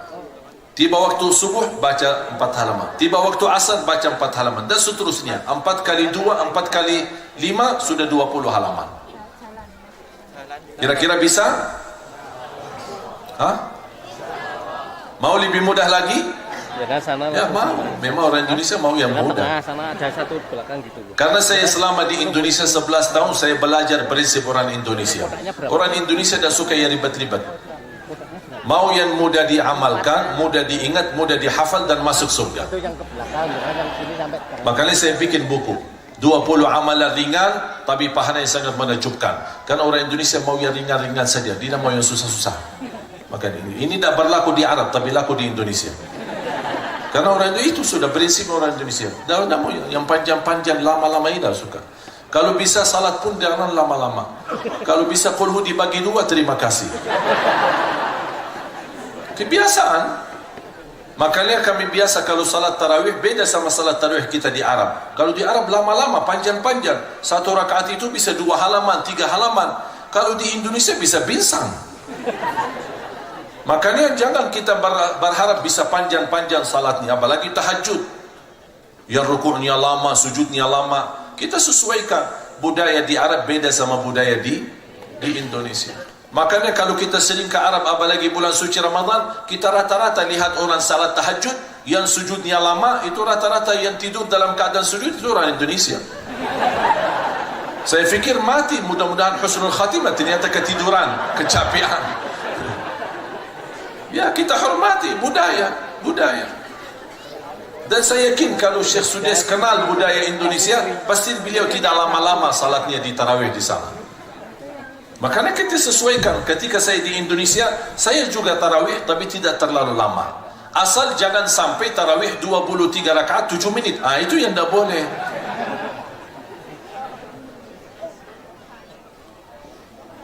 Tiba waktu subuh baca 4 halaman. Tiba waktu asar baca 4 halaman dan seterusnya. 4 kali 2, 4 kali 5 sudah 20 halaman. Kira-kira bisa? Hah? Mau lebih mudah lagi? Ya, sana ya mau. Memang orang Indonesia mau yang mudah. Sana ada 1 belakang gitu. Karena saya selama di Indonesia 11 tahun, saya belajar prinsip orang Indonesia. Orang Indonesia dah suka yang ribet-ribet. Mau yang mudah diamalkan, mudah diingat, mudah dihafal dan masuk surga. Itu yang ke belakang, yang sini sampai. Makanya saya bikin buku 20 amalan ringan tapi pahala yang sangat menakjubkan. Karena orang Indonesia mau yang ringan-ringan saja, dia mau yang susah-susah. Makanya ini tak berlaku di Arab tapi laku di Indonesia. Karena orang itu sudah prinsip orang Indonesia. Dah mau yang panjang-panjang, lama-lama ini dah suka. Kalau bisa salat pun jangan lama-lama. Kalau bisa kulhu dibagi 2, terima kasih. Kebiasaan. Makanya kami biasa kalau salat tarawih beda sama salat tarawih kita di Arab. Kalau di Arab lama-lama, panjang-panjang. 1 rakaat itu bisa 2 halaman, 3 halaman. Kalau di Indonesia bisa binsang. Makanya jangan kita berharap bisa panjang-panjang salatnya, apalagi tahajud. Yang rukuknya lama, sujudnya lama. Kita sesuaikan. Budaya di Arab beda sama budaya di Indonesia. Makanya kalau kita sering ke Arab, apalagi bulan suci Ramadan, kita rata-rata lihat orang salat tahajud, yang sujudnya lama, itu rata-rata yang tidur dalam keadaan sujud, itu orang Indonesia. Saya fikir mati, mudah-mudahan husnul khatimah, ternyata ketiduran, kecapean. Ya, kita hormati budaya. Dan saya yakin kalau Syekh Sudais kenal budaya Indonesia, pasti beliau tidak lama-lama salatnya di tarawih di sana. Makanya kita sesuaikan. Ketika saya di Indonesia, saya juga tarawih tapi tidak terlalu lama. Asal jangan sampai tarawih 23 rakaat 7 menit. Itu yang tidak boleh.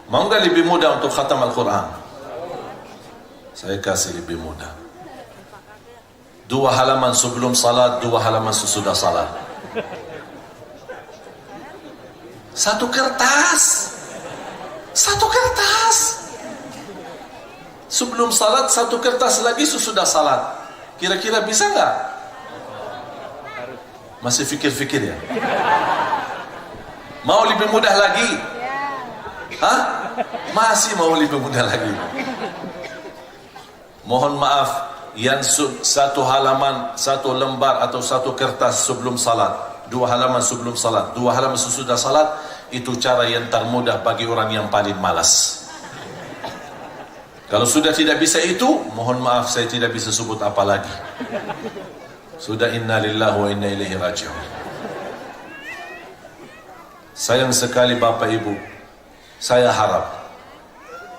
Mau nggak lebih mudah untuk khatam Al-Quran? Saya kasih lebih mudah. 2 halaman sebelum salat, 2 halaman sesudah salat. 1 kertas. 1 kertas. Sebelum salat 1 kertas lagi sesudah salat. Kira-kira bisa nggak? Masih fikir-fikir ya? Mau lebih mudah lagi? Hah? Masih mau lebih mudah lagi? Mohon maaf, yang 1 halaman, 1 lembar atau 1 kertas sebelum salat, 2 halaman sebelum salat, 2 halaman sesudah salat, itu cara yang termudah bagi orang yang paling malas. Kalau sudah tidak bisa itu, mohon maaf, saya tidak bisa sebut apa lagi. Sudah inna lillahi wa inna ilaihi raji'un. Sayang sekali Bapak Ibu, saya harap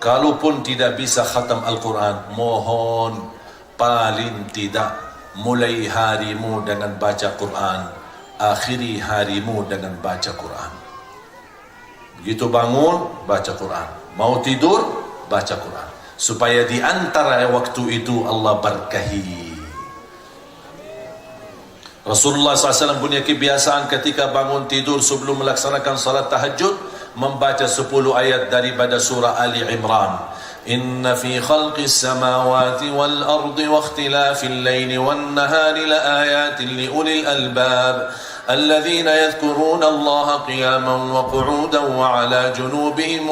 kalaupun tidak bisa khatam Al-Quran, mohon paling tidak mulai harimu dengan baca Quran, akhiri harimu dengan baca Quran. Begitu bangun, baca Quran. Mau tidur, baca Quran. Supaya di antara waktu itu Allah berkahi. Rasulullah SAW punya kebiasaan ketika bangun tidur sebelum melaksanakan salat tahajud, membaca 10 ayat daripada surah Ali Imran. Inna fi khalqis samawati wal ardi wa ikhtilafil laili wan nahari la ayatin li ulil albab الذين يذكرون الله قياما وقعودا وعلى جنوبهم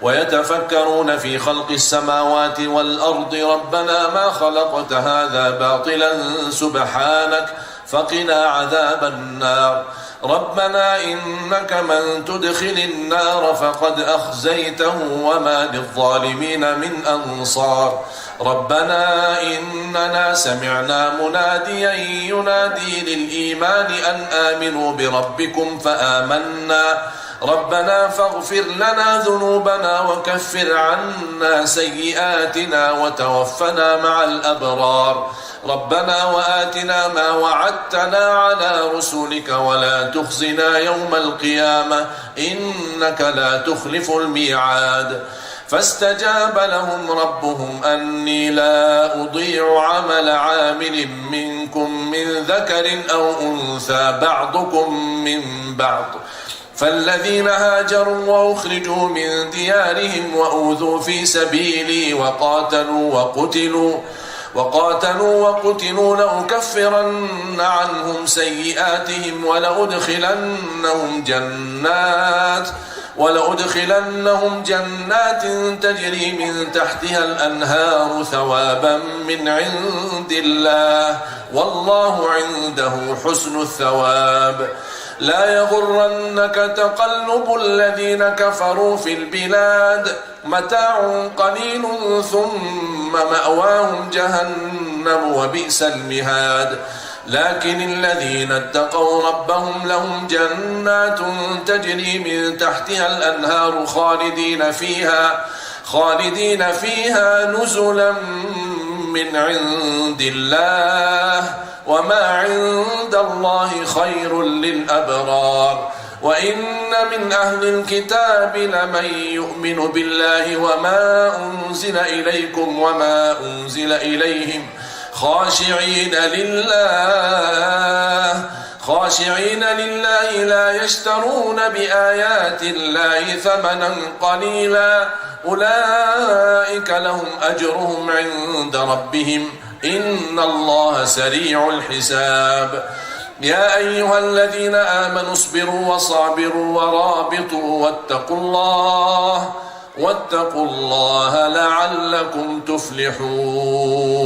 ويتفكرون في خلق السماوات والأرض ربنا ما خلقت هذا باطلا سبحانك فقنا عذاب النار ربنا إنك من تدخل النار فقد أخزيته وما للظالمين من أنصار ربنا إننا سمعنا مناديا ينادي للإيمان أن آمنوا بربكم فآمنا ربنا فاغفر لنا ذنوبنا وكفر عنا سيئاتنا وتوفنا مع الأبرار ربنا وآتنا ما وعدتنا على رسلك ولا تخزنا يوم القيامة إنك لا تخلف الميعاد فاستجاب لهم ربهم أني لا أضيع عمل عامل منكم من ذكر أو أنثى بعضكم من بعض فالذين هاجروا وأخرجوا من ديارهم وأوذوا في سبيلي وقاتلوا وقتلوا لأكفرن عنهم سيئاتهم ولأدخلنهم جنات تجري من تحتها الأنهار ثوابا من عند الله والله عنده حسن الثواب لا يغرنك تقلب الذين كفروا في البلاد متاع قليل ثم مأواهم جهنم وبئس المهاد لكن الذين اتقوا ربهم لهم جنات تجري من تحتها الأنهار خالدين فيها نزلا من عند الله وما عند الله خير للأبرار وإن من أهل الكتاب لمن يؤمن بالله وما أنزل إليكم وما أنزل إليهم خاشعين لله لا يشترون بآيات الله ثمنا قليلا أولئك لهم أجرهم عند ربهم إن الله سريع الحساب يا أيها الذين آمنوا اصبروا وصابروا ورابطوا واتقوا الله لعلكم تفلحون.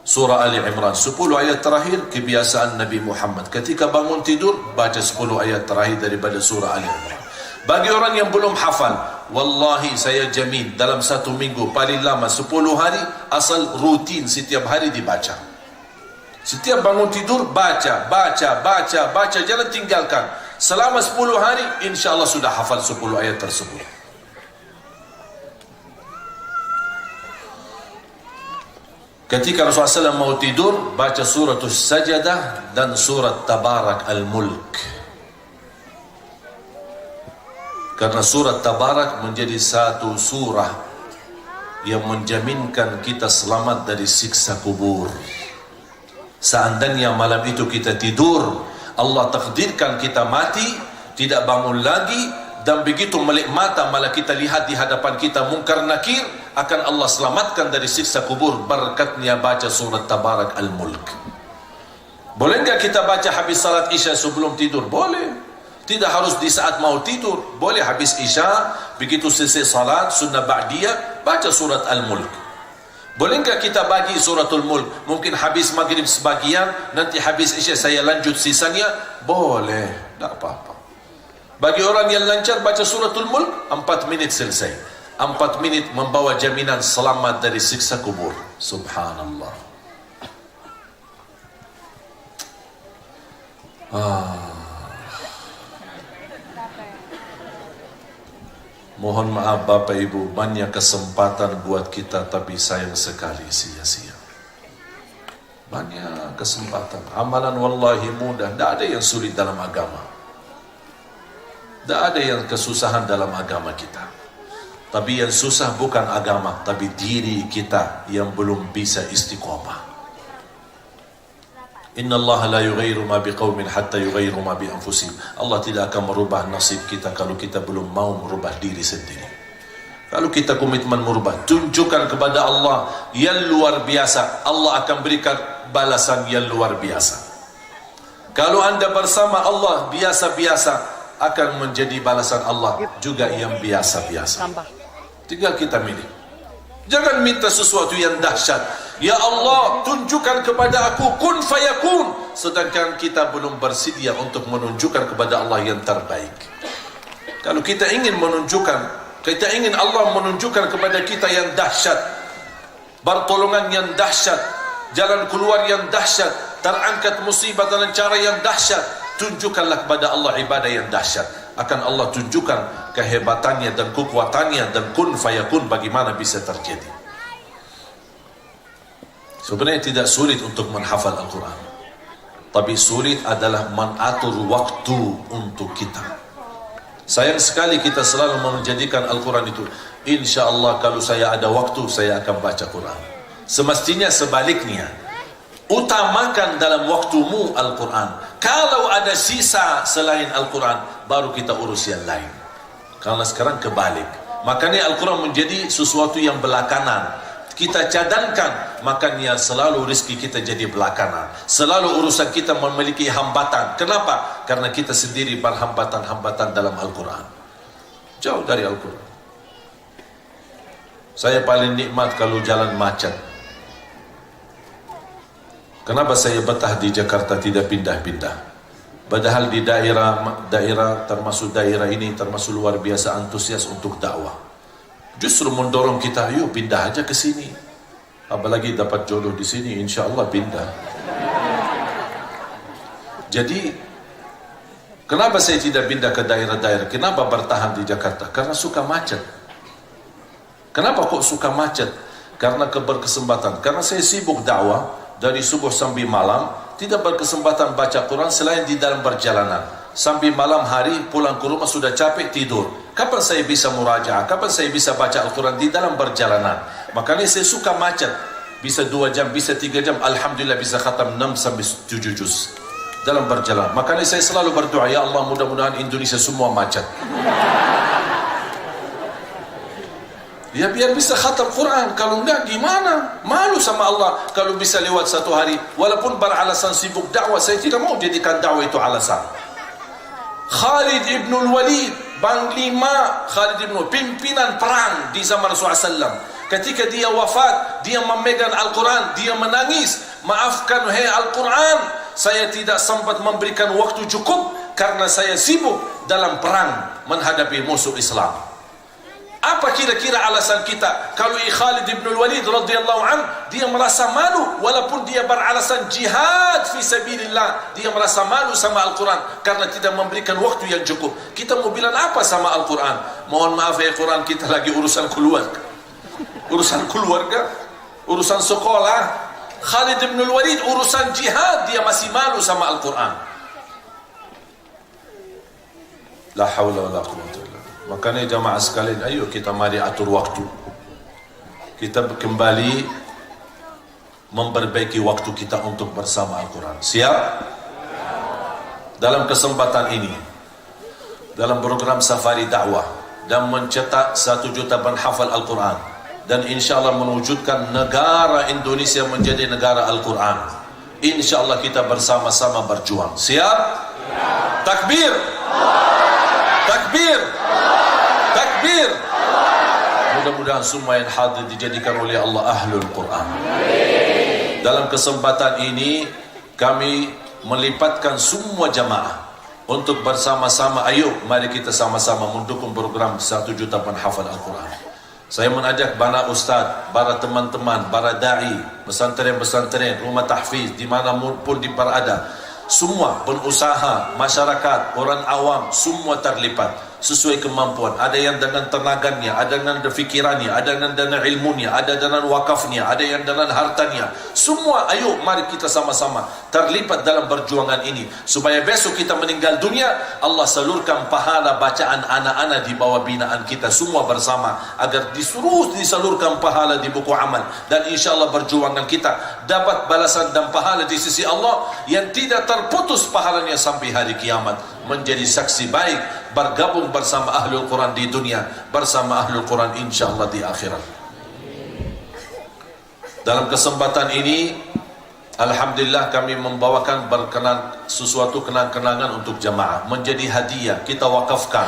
Surah Ali Imran 10 ayat terakhir. Kebiasaan Nabi Muhammad ketika bangun tidur baca 10 ayat terakhir daripada surah Ali Imran. Bagi orang yang belum hafal, wallahi saya jamin dalam 1 minggu paling lama 10 hari, asal rutin setiap hari dibaca. Setiap bangun tidur baca, jangan tinggalkan. selama 10 hari, insya Allah sudah hafal 10 ayat tersebut. Ketika Rasulullah SAW mau tidur, baca suratul Sajadah dan surat Tabarak Al-Mulk. Karena surat Tabarak menjadi satu surah yang menjaminkan kita selamat dari siksa kubur. Seandainya malam itu kita tidur, Allah takdirkan kita mati, tidak bangun lagi, dan begitu melek mata malah kita lihat di hadapan kita mungkar nakir, akan Allah selamatkan dari siksa kubur berkatnya baca surat Tabarak Al-Mulk. Boleh enggak kita baca habis salat Isya sebelum tidur? Boleh. Tidak harus di saat mau tidur. Boleh habis Isya, begitu selesai salat sunnah ba'diyah, baca surat Al-Mulk. Boleh enggak kita bagi suratul Mulk? Mungkin habis maghrib sebagian, nanti habis Isya saya lanjut sisanya. Boleh, tak apa-apa. Bagi orang yang lancar baca suratul Mulk, 4 menit selesai. 4 menit membawa jaminan selamat dari siksa kubur. Subhanallah. Mohon maaf Bapak Ibu, banyak kesempatan buat kita, tapi sayang sekali sia-sia. Banyak kesempatan. Amalan wallahi mudah, tidak ada yang sulit dalam agama. Tidak ada yang kesusahan dalam agama kita. Tapi yang susah bukan agama, tapi diri kita yang belum bisa istiqomah. Inna Allah la yughayyiru ma biqaumin hatta yughayyiru ma bi anfusihim. Allah tidak akan merubah nasib kita kalau kita belum mau merubah diri sendiri. Kalau kita komitmen merubah, tunjukkan kepada Allah yang luar biasa, Allah akan berikan balasan yang luar biasa. Kalau anda bersama Allah biasa-biasa, akan menjadi balasan Allah juga yang biasa-biasa. Tinggal kita milih. Jangan minta sesuatu yang dahsyat. Ya Allah, tunjukkan kepada aku kun fayakun, sedangkan kita belum bersedia untuk menunjukkan kepada Allah yang terbaik. Kalau kita ingin menunjukkan, kita ingin Allah menunjukkan kepada kita yang dahsyat, pertolongan yang dahsyat, jalan keluar yang dahsyat, terangkat musibah dengan cara yang dahsyat, tunjukkanlah kepada Allah ibadah yang dahsyat. Akan Allah tunjukkan kehebatannya dan kekuatannya, dan kun fayakun bagaimana bisa terjadi. Sebenarnya tidak sulit untuk menghafal Al-Quran, tapi sulit adalah mengatur waktu untuk kita. Sayang sekali kita selalu menjadikan Al-Quran itu, insya Allah kalau saya ada waktu saya akan baca Quran. Semestinya sebaliknya, utamakan dalam waktumu Al-Quran. Kalau ada sisa selain Al-Quran, baru kita urus yang lain. Karena sekarang kebalik. Makanya Al-Quran menjadi sesuatu yang belakangan. Kita cadangkan, makanya selalu rezeki kita jadi belakangan. Selalu urusan kita memiliki hambatan. Kenapa? Karena kita sendiri berhambatan-hambatan dalam Al-Quran. Jauh dari Al-Quran. Saya paling nikmat kalau jalan macet. Kenapa saya betah di Jakarta tidak pindah-pindah? Padahal di daerah termasuk daerah ini termasuk luar biasa antusias untuk dakwah. Justru mendorong kita, yuk pindah aja ke sini. Apalagi dapat jodoh di sini, insya Allah pindah. Jadi, kenapa saya tidak pindah ke daerah-daerah? Kenapa bertahan di Jakarta? Karena suka macet. Kenapa kok suka macet? Karena berkesempatan. Karena saya sibuk dakwah dari subuh sampai malam, tidak berkesempatan baca Quran selain di dalam perjalanan. Sampai malam hari pulang ke rumah sudah capek tidur. Kapan saya bisa murajaah? Kapan saya bisa baca Al-Quran di dalam perjalanan? Makanya saya suka macet. Bisa 2 jam, bisa 3 jam. Alhamdulillah bisa khatam 6 sampai 7 juz dalam perjalanan. Makanya saya selalu berdoa, ya Allah mudah-mudahan Indonesia semua macet. Ya biar bisa khatam Quran. Kalau enggak gimana? Malu sama Allah kalau bisa lewat 1 hari. Walaupun beralasan sibuk dakwah, saya tidak mau jadikan dakwah itu alasan. Khalid ibn Walid, Panglima Khalid ibn, pimpinan perang di zaman Rasulullah SAW. Ketika dia wafat, dia memegang Al-Quran, dia menangis. Maafkan hai Al-Quran, saya tidak sempat memberikan waktu cukup karena saya sibuk dalam perang menghadapi musuh Islam. Apa kira-kira alasan kita? Kalau Khalid bin Walid radhiyallahu an, dia merasa malu walaupun dia beralasan jihad fi sabilillah, dia merasa malu sama Al-Quran karena tidak memberikan waktu yang cukup. Kita mau bilang apa sama Al-Quran? Mohon maaf ya, Quran kita lagi urusan keluarga, urusan sekolah. Khalid bin Walid urusan jihad, dia masih malu sama Al-Quran. La haula wala quwwata illa billah. Makanya jamaah sekalian, ayo kita mari atur waktu. Kita kembali memperbaiki waktu kita untuk bersama Al-Quran. Siap? Dalam kesempatan ini, dalam program Safari Dakwah, dan mencetak 1 juta penghafal Al-Quran, dan insyaAllah mewujudkan negara Indonesia menjadi negara Al-Quran. InsyaAllah kita bersama-sama berjuang. Siap? Takbir! Takbir! Takbir! Mudah-mudahan semua yang hadir dijadikan oleh Allah Ahlul Quran. Dalam kesempatan ini kami melipatkan semua jamaah untuk bersama-sama, ayo mari kita sama-sama mendukung program 1 juta penghafal Al-Quran. Saya mengajak para ustaz, para teman-teman, para da'i, pesantren-pesantren, rumah tahfiz, di mana pun berada, semua pengusaha, masyarakat, orang awam, semua terlibat sesuai kemampuan. Ada yang dengan tenaganya, ada dengan fikirannya, ada dengan ilmunya, ada dengan wakafnya, ada yang dengan hartanya. Semua ayo mari kita sama-sama terlibat dalam perjuangan ini, supaya besok kita meninggal dunia, Allah salurkan pahala bacaan anak-anak di bawah binaan kita semua bersama, agar disalurkan pahala di buku amal. Dan insyaAllah perjuangan kita dapat balasan dan pahala di sisi Allah yang tidak terputus pahalanya sampai hari kiamat, menjadi saksi baik, bergabung bersama Ahlul Quran di dunia, bersama Ahlul Quran insyaAllah di akhirat. Dalam kesempatan ini, alhamdulillah kami membawakan sesuatu kenang-kenangan untuk jamaah, menjadi hadiah. Kita wakafkan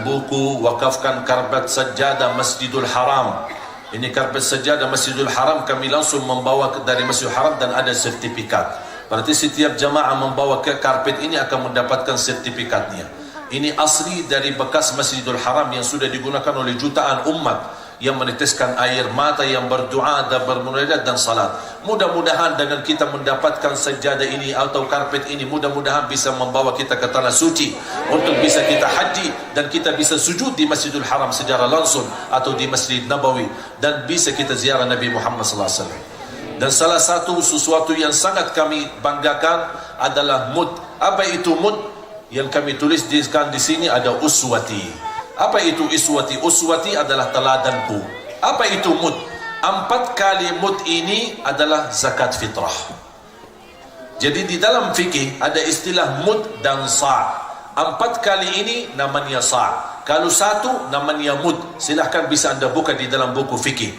buku, wakafkan karpet sajadah Masjidul Haram. Ini karpet sajadah Masjidul Haram kami langsung membawa dari Masjidul Haram dan ada sertifikat. Berarti setiap jamaah membawa ke karpet ini akan mendapatkan sertifikatnya. Ini asli dari bekas Masjidul Haram yang sudah digunakan oleh jutaan umat yang meneteskan air mata, yang berdoa dan bermunajat dan salat. Mudah-mudahan dengan kita mendapatkan sajadah ini atau karpet ini, mudah-mudahan bisa membawa kita ke tanah suci untuk bisa kita haji, dan kita bisa sujud di Masjidul Haram secara langsung atau di Masjid Nabawi, dan bisa kita ziarah Nabi Muhammad SAW. Dan salah satu sesuatu yang sangat kami banggakan adalah mud. Apa itu mud? Yang kami tulis di sini ada uswati. Apa itu uswati? Uswati adalah teladanku. Apa itu mud? 4 kali mud ini adalah zakat fitrah. Jadi di dalam fikih ada istilah mud dan sa'. 4 kali ini namanya sa'. Kalau 1 namanya mud. Silahkan bisa anda buka di dalam buku fikih.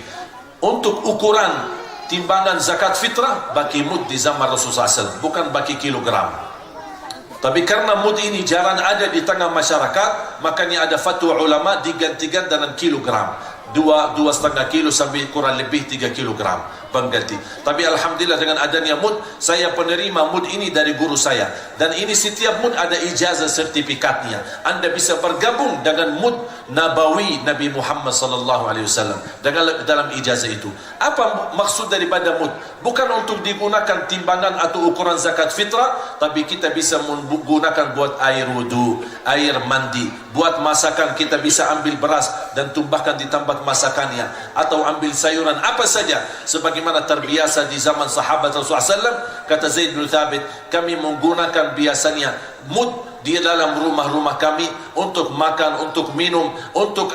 Untuk ukuran timbangan zakat fitrah bagi mud di zaman Rasulullah SAW, bukan bagi kilogram. Tapi karena mud ini jarang ada di tengah masyarakat, makanya ada fatwa ulama digantikan dengan kilogram. 2,5 kilo sampai kurang lebih 3 kilogram pengganti. Tapi alhamdulillah dengan adanya mud, saya penerima mud ini dari guru saya, dan ini setiap mud ada ijazah sertifikatnya. Anda bisa bergabung dengan mud Nabawi Nabi Muhammad sallallahu alaihi wasallam dalam ijazah itu. Apa maksud daripada mud? Bukan untuk digunakan timbangan atau ukuran zakat fitrah, tapi kita bisa menggunakan buat air wudu, air mandi, buat masakan. Kita bisa ambil beras dan tumbahkan di tempat masakannya, atau ambil sayuran apa saja sebagaimana terbiasa di zaman sahabat Rasulullah SAW. Kata Zaid bin Thabit, kami menggunakan biasanya mud di dalam rumah-rumah kami untuk makan, untuk minum, untuk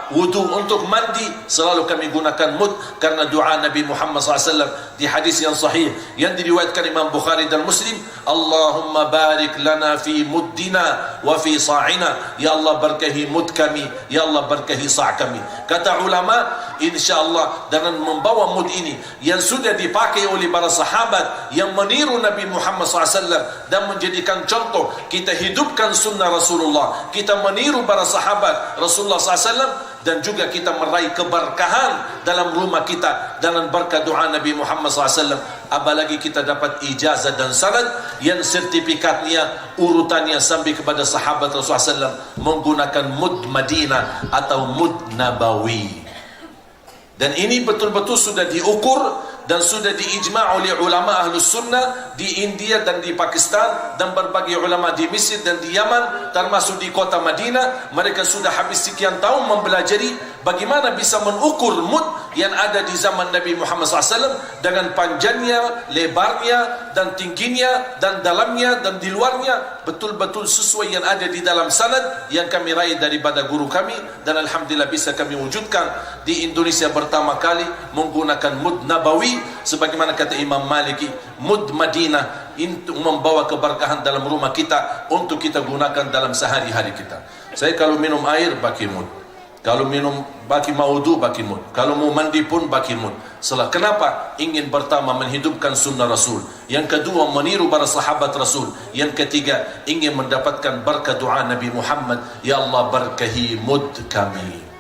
wudu, untuk mandi, selalu kami gunakan mud karena doa Nabi Muhammad SAW di hadis yang sahih yang diriwayatkan Imam Bukhari dan Muslim, Allahumma barik lana fi muddina wa fi sa'ina. Ya Allah berkahi mud kami, ya Allah berkahi sa' kami. Kata ulama, insyaallah dengan membawa mud ini yang sudah dipakai oleh para sahabat yang meniru Nabi Muhammad SAW dan menjadikan contoh, kita hidupkan sunnah Rasulullah, kita meniru para sahabat Rasulullah SAW, dan juga kita meraih keberkahan dalam rumah kita dengan berkat doa Nabi Muhammad SAW. apalagi kita dapat ijazah dan sanad yang sertifikatnya urutannya sampai kepada sahabat Rasulullah SAW menggunakan mud Madinah atau mud Nabawi. Dan ini betul-betul sudah diukur dan sudah diijma' oleh ulama Ahlus Sunnah di India dan di Pakistan dan berbagai ulama di Mesir dan di Yaman termasuk di kota Madinah. Mereka sudah habis sekian tahun mempelajari bagaimana bisa mengukur mud yang ada di zaman Nabi Muhammad SAW dengan panjangnya, lebarnya dan tingginya dan dalamnya dan di luarnya betul-betul sesuai yang ada di dalam sanad yang kami raih daripada guru kami. Dan alhamdulillah bisa kami wujudkan di Indonesia pertama kali menggunakan mud Nabawi, sebagaimana kata Imam Maliki, mud Madinah untuk membawa keberkahan dalam rumah kita untuk kita gunakan dalam sehari-hari kita. Saya kalau minum air pakai mud, kalau minum baki maudu baki mud, kalau mau mandi pun baki mud. Kenapa? Ingin pertama menghidupkan sunnah Rasul, yang kedua meniru para sahabat Rasul, yang ketiga ingin mendapatkan berkah doa Nabi Muhammad, ya Allah berkahi mud kami.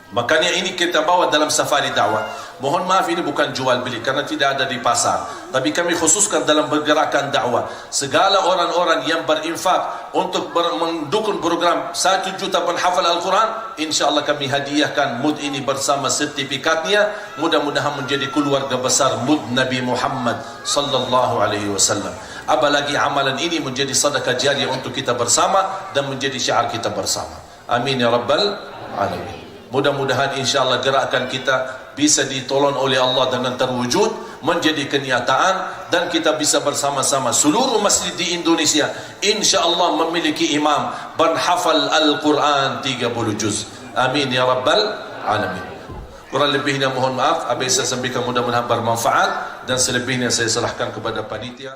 Makanya ini kita bawa dalam safari dakwah. Mohon maaf, ini bukan jual beli karena tidak ada di pasar, tapi kami khususkan dalam bergerakan dakwah. Segala orang-orang yang berinfak untuk mendukung program 1 juta penghafal Al-Quran, insyaAllah kami hadiahkan mud ini bersama sertifikatnya. Mudah-mudahan menjadi keluarga besar mud Nabi Muhammad sallallahu alaihi wasallam. Apalagi amalan ini menjadi sedekah jariah untuk kita bersama dan menjadi syiar kita bersama. Amin ya rabbal alamin. Mudah-mudahan insyaAllah gerakan kita bisa ditolong oleh Allah dengan terwujud menjadi kenyataan, dan kita bisa bersama-sama seluruh masjid di Indonesia insyaAllah memiliki imam berhafal Al-Quran 30 juz. Amin ya rabbal alamin. Kurang lebihnya mohon maaf. Apa yang saya sampaikan mudah-mudahan bermanfaat, dan selebihnya saya serahkan kepada panitia.